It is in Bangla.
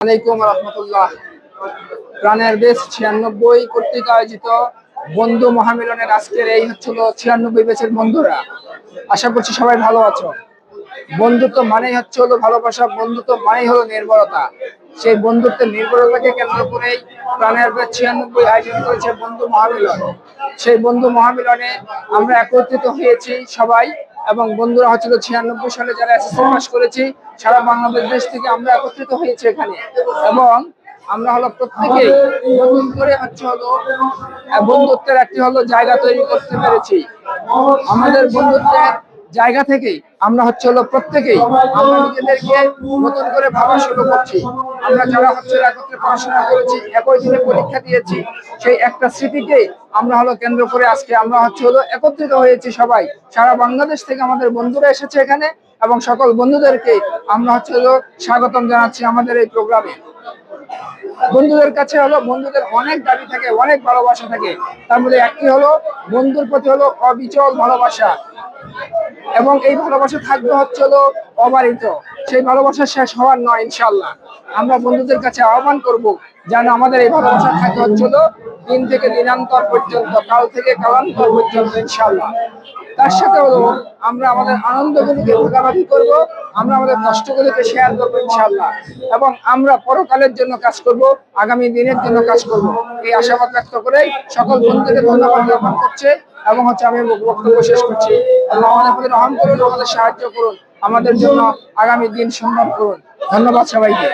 আলাইকুম রহমতুল্লাহ। প্রাণের দেশ 96 কর্তৃক আয়োজিত বন্ধু মহামিলনের আজকের এই হচ্ছিল 96 ব্যাচের বন্ধুরা। আশা করছি সবাই ভালো আছো। বন্ধুত্ব মানেই হলো ভালোবাসা, বন্ধুত্ব মানেই হলো নির্ভরতা। সেই বন্ধুত্বের নির্ভরতাকে কেন্দ্র করেই প্রাণের দেশ 96 আয়োজন করেছে বন্ধু মহামিলন। সেই বন্ধু মহামিলনে আমরা একত্রিত হয়েছি সবাই, এবং বন্ধুরা 96 সালে যারা এসএসসি পাস করেছি সারা বাংলাদেশ থেকে আমরা একত্রিত হয়েছি এখানে। এবং আমরা প্রত্যেকেই নতুন করে বন্ধুত্বের একটি জায়গা তৈরি করতে পেরেছি। আমাদের বন্ধুত্বের জায়গা থেকেই আমরা প্রত্যেকেই আমরা নিজেদেরকে নতুন করে ভাবা শুরু করছি। আমরা যারা একত্রে পড়াশোনা করেছি, একই দিনে পরীক্ষা দিয়েছি, সেই একটা স্মৃতিকে আমরা কেন্দ্র করে আজকে আমরা একত্রিত হয়েছি সবাই। সারা বাংলাদেশ থেকে আমাদের বন্ধুরা এসেছে এখানে, এবং সকল বন্ধুদেরকে আমরা স্বাগতম জানাচ্ছি আমাদের এই প্রোগ্রামে। বন্ধুদের কাছে বন্ধুদের অনেক দাবি থাকে, অনেক ভালোবাসা থাকে। তার মধ্যে একটি বন্ধুর প্রতি অবিচল ভালোবাসা, এবং এই ভালোবাসা থাকবে অবারিত। সেই ভালোবাসা শেষ হওয়ার নয় ইনশাআল্লাহ। আমরা বন্ধুদের কাছে আহ্বান করব যেন আমাদের এই ভালোবাসা থাকে দিন থেকে দিনান্তর পর্যন্ত, কাল থেকে কালান্তর পর্যন্ত ইনশাআল্লাহ। তার সাথে আমরা আমাদের আনন্দগুলিকে ভাগাভাগি করব, আমরা আমাদের কষ্টগুলিকে শেয়ার করবো ইনশাআল্লাহ, এবং আমরা পরকালের জন্য কাজ করব, আগামী দিনের জন্য কাজ করব। এই আশাবাদ ব্যক্ত করে সকল বন্ধুকে ধন্যবাদ জ্ঞাপন করছে, এবং আমি বক্তব্য শেষ করছি। আমাদের প্রতি রহম করুন, আমাদের সাহায্য করুন, আমাদের জন্য আগামী দিন সুন্দর করুন। ধন্যবাদ সবাইকে।